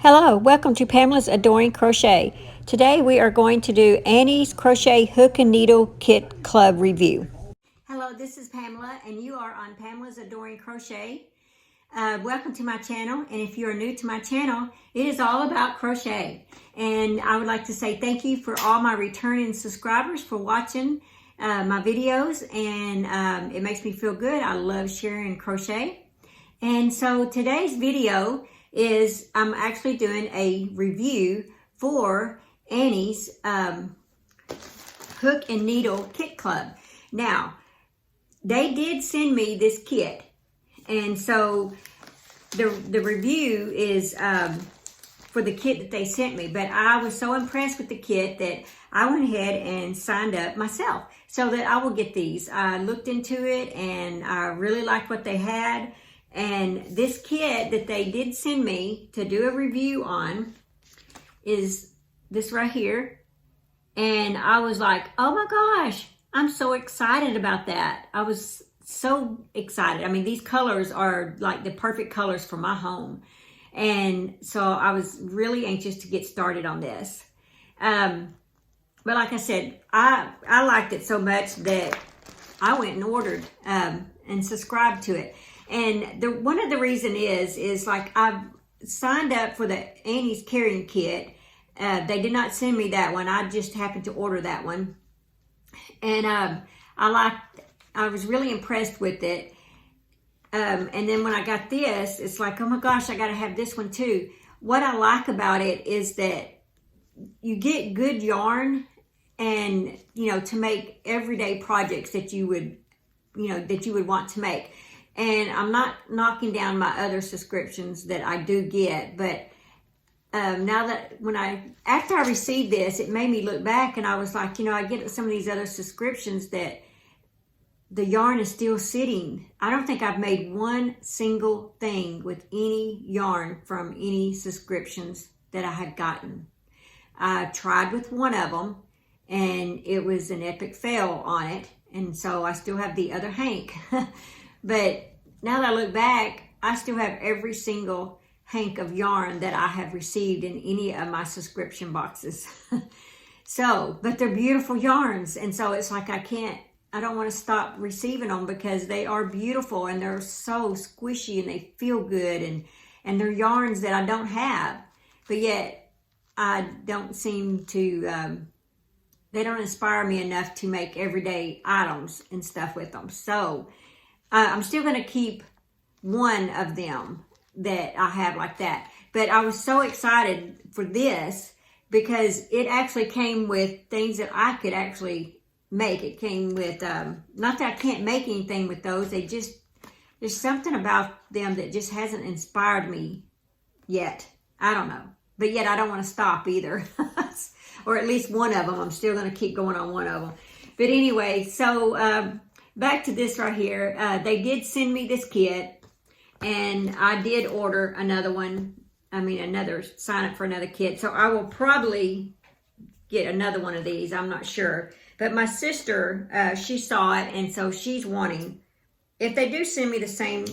Hello, welcome to Pamela's Adoring Crochet. Today we are going to do Annie's Crochet Hook and Needle Kit Club review. Hello, this is Pamela and you are on Pamela's Adoring Crochet. Welcome to my channel, and if you are new to my channel, it is all about crochet. And I would like to say thank you for all my returning subscribers for watching my videos, and it makes me feel good. I love sharing crochet. And so today's video is I'm actually doing a review for Annie's Hook and Needle Kit Club. Now, they did send me this kit, and so the review is for the kit that they sent me, but I was so impressed with the kit that I went ahead and signed up myself so that I will get these. I looked into it and I really liked what they had. And this kit that they did send me to do a review on is this right here. And I was like, oh my gosh, I'm so excited about that. I was so excited. I mean, these colors are like the perfect colors for my home. And so I was really anxious to get started on this. But like I said, I liked it so much that I went and ordered and subscribed to it. And one of the reason is like I've signed up for the Annie's carrying kit. They did not send me that one. I just happened to order that one. And I was really impressed with it. And then when I got this, it's like, oh my gosh, I got to have this one too. What I like about it is that you get good yarn and, to make everyday projects that you would want to make. And I'm not knocking down my other subscriptions that I do get, but now that after I received this, it made me look back, and I was like, I get some of these other subscriptions that the yarn is still sitting. I don't think I've made one single thing with any yarn from any subscriptions that I had gotten. I tried with one of them, and it was an epic fail on it, and so I still have the other hank. But now that I look back, I still have every single hank of yarn that I have received in any of my subscription boxes. But they're beautiful yarns. And so it's like I don't want to stop receiving them because they are beautiful and they're so squishy and they feel good. And they're yarns that I don't have. But yet I don't seem to, they don't inspire me enough to make everyday items and stuff with them. So I'm still going to keep one of them that I have like that. But I was so excited for this because it actually came with things that I could actually make. It came with, not that I can't make anything with those. There's something about them that just hasn't inspired me yet. I don't know. But yet I don't want to stop either. Or at least one of them. I'm still going to keep going on one of them. But anyway, so back to this right here. They did send me this kit, and I did order another one. Sign up for another kit. So I will probably get another one of these. I'm not sure. But my sister, she saw it, and so she's wanting. If they do send me the same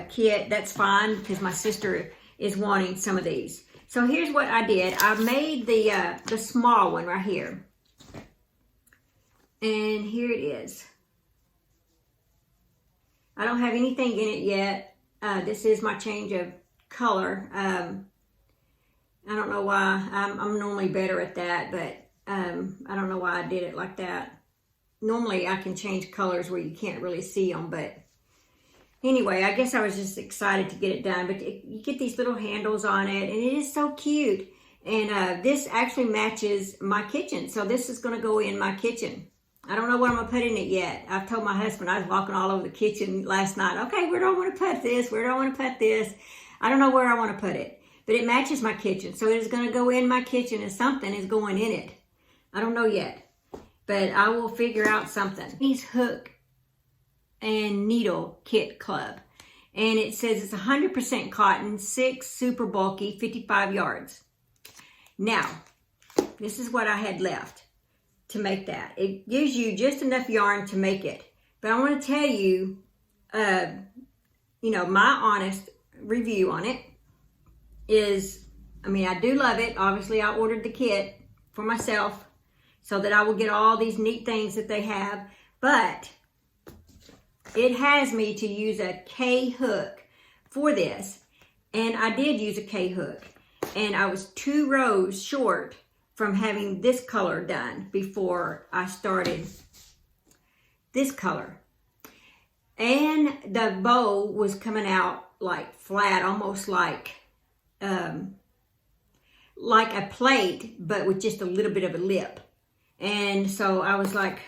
kit, that's fine, because my sister is wanting some of these. So here's what I did. I made the small one right here. And here it is. I don't have anything in it yet. This is my change of color. I don't know why. I'm normally better at that, but I don't know why I did it like that. Normally I can change colors where you can't really see them, but anyway, I guess I was just excited to get it done. But you get these little handles on it, and it is so cute. And this actually matches my kitchen. So this is going to go in my kitchen. I don't know what I'm going to put in it yet. I've told my husband, I was walking all over the kitchen last night. Okay, where do I want to put this? Where do I want to put this? I don't know where I want to put it. But it matches my kitchen. So it is going to go in my kitchen, and something is going in it. I don't know yet. But I will figure out something. These Hook and Needle Kit Club. And it says it's 100% cotton, 6 super bulky, 55 yards. Now, this is what I had left to make that. It gives you just enough yarn to make it. But I want to tell you, my honest review on it is I mean, I do love it. Obviously, I ordered the kit for myself so that I will get all these neat things that they have. But it has me to use a K hook for this. And I did use a K hook. And I was 2 rows short from having this color done before I started this color. And the bow was coming out like flat, almost like a plate, but with just a little bit of a lip. And so I was like,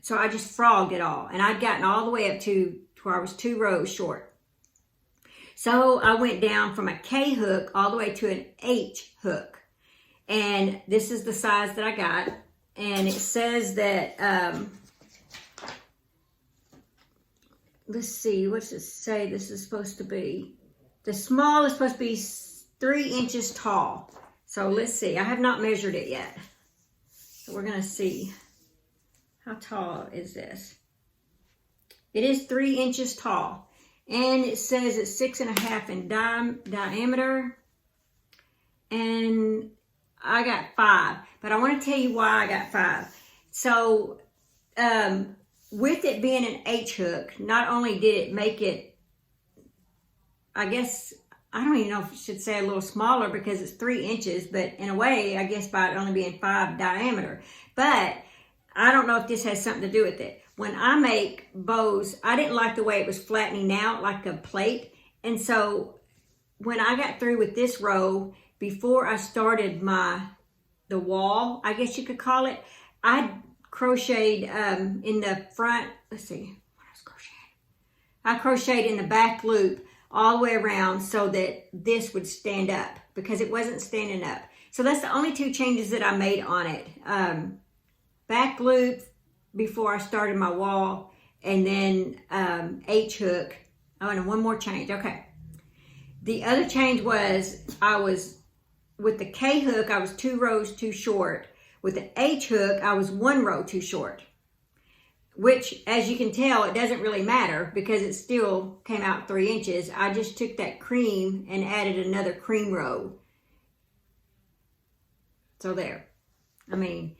so I just frogged it all. And I'd gotten all the way up to where I was 2 rows short. So I went down from a K hook all the way to an H hook. And this is the size that I got. And it says that, let's see, what's it say this is supposed to be? The small is supposed to be 3 inches tall. So let's see, I have not measured it yet. So we're gonna see, how tall is this? It is 3 inches tall. And it says it's 6.5 in diameter. And I got 5, but I want to tell you why I got 5. So, with it being an H hook, not only did it make it, I guess, I don't even know if I should say a little smaller because it's 3 inches, but in a way, I guess by it only being 5 diameter. But I don't know if this has something to do with it. When I make bows, I didn't like the way it was flattening out like a plate. And so when I got through with this row, before I started the wall, I guess you could call it, I crocheted in the front, let's see, what I was crocheting. I crocheted in the back loop all the way around so that this would stand up because it wasn't standing up. So that's the only 2 changes that I made on it. Back loop before I started my wall, and then H hook. Oh, and one more change. Okay. The other change was with the K hook, I was 2 rows too short. With the H hook, I was 1 row too short. Which, as you can tell, it doesn't really matter because it still came out 3 inches. I just took that cream and added another cream row. So there. I mean,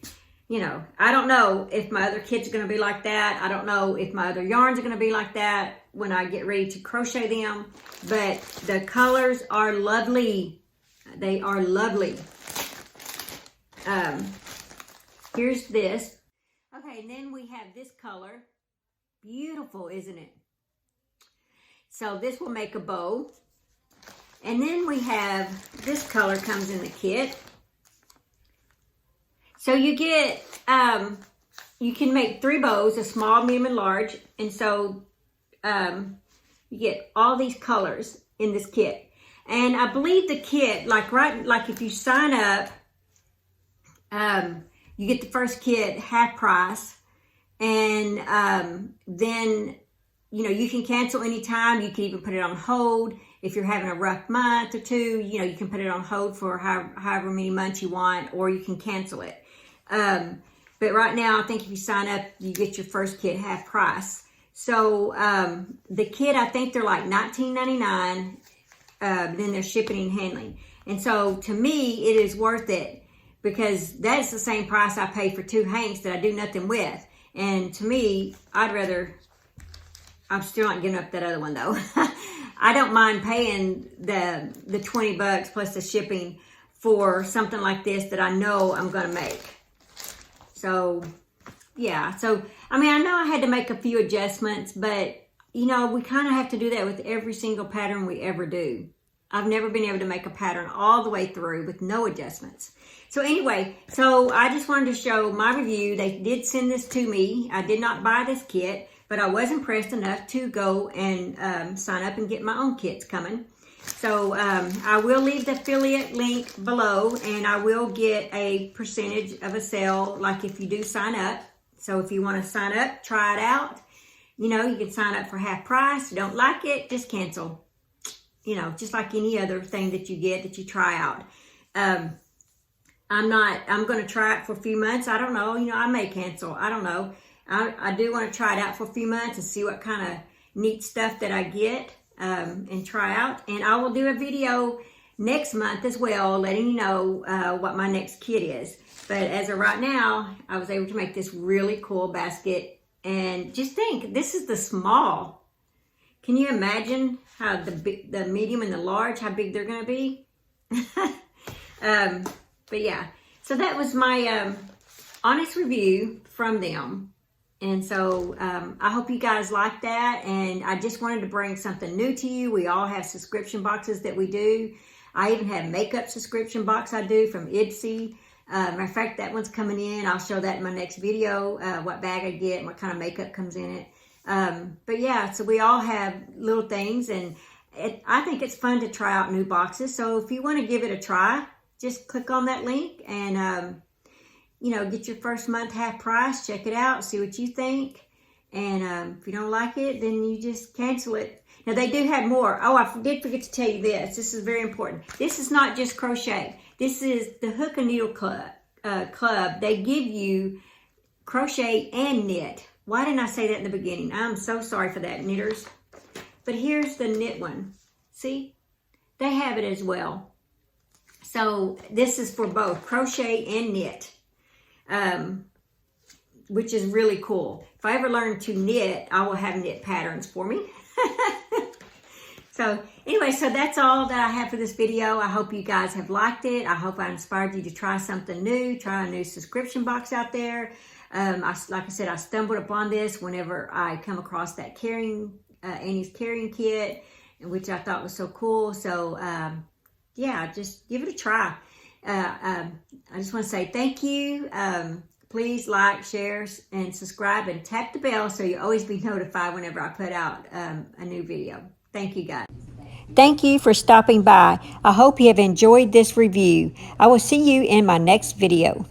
you know, I don't know if my other kits are going to be like that. I don't know if my other yarns are going to be like that when I get ready to crochet them. But the colors are lovely. They are lovely. Here's this. Okay, and then we have this color. Beautiful, isn't it? So this will make a bow. And then we have this color comes in the kit. So you get, you can make 3 bows, a small, medium, and large. And so you get all these colors in this kit. And I believe the kit, like if you sign up, you get the first kit half price. And then, you know, you can cancel anytime. You can even put it on hold. If you're having a rough month or 2, you know, you can put it on hold for however many months you want, or you can cancel it. But right now, I think if you sign up, you get your first kit half price. So the kit, I think they're like $19.99. Then they're shipping and handling. And so to me, it is worth it because that's the same price I pay for 2 hanks that I do nothing with. And to me, I'm still not giving up that other one though. I don't mind paying the $20 plus the shipping for something like this that I know I'm going to make. So, yeah. So, I mean, I know I had to make a few adjustments, but, you know, we kind of have to do that with every single pattern we ever do. I've never been able to make a pattern all the way through with no adjustments. So anyway, so I just wanted to show my review. They did send this to me. I did not buy this kit, but I was impressed enough to go and sign up and get my own kits coming. So I will leave the affiliate link below, and I will get a percentage of a sale, like if you do sign up. So if you want to sign up, try it out. You know, you can sign up for half price. You don't like it, just cancel. You know, just like any other thing that you get that you try out. I'm going to try it for a few months. I don't know. You know, I may cancel. I don't know. I do want to try it out for a few months and see what kind of neat stuff that I get and try out. And I will do a video next month as well, letting you know what my next kit is. But as of right now, I was able to make this really cool basket. And just think, this is the small. Can you imagine how the medium and the large, how big they're going to be? But yeah, so that was my honest review from them. And so I hope you guys like that. And I just wanted to bring something new to you. We all have subscription boxes that we do. I even have makeup subscription box I do from Ipsy. Matter of fact, that one's coming in. I'll show that in my next video, what bag I get and what kind of makeup comes in it. But yeah, so we all have little things, and I think it's fun to try out new boxes. So if you want to give it a try, just click on that link and, you know, get your first month half price, check it out, see what you think. And if you don't like it, then you just cancel it. Now, they do have more. Oh, I did forget to tell you this. This is very important. This is not just crochet. This is the Hook and Needle Club. They give you crochet and knit. Why didn't I say that in the beginning? I'm so sorry for that, knitters. But here's the knit one. See? They have it as well. So this is for both crochet and knit, which is really cool. If I ever learn to knit, I will have knit patterns for me. So anyway, so that's all that I have for this video. I hope you guys have liked it. I hope I inspired you to try something new, try a new subscription box out there. Like I said, I stumbled upon this whenever I come across that Annie's carrying kit, which I thought was so cool. So yeah, just give it a try. I just want to say thank you. Please like, share, and subscribe, and tap the bell so you'll always be notified whenever I put out a new video. Thank you, guys. Thank you for stopping by. I hope you have enjoyed this review. I will see you in my next video.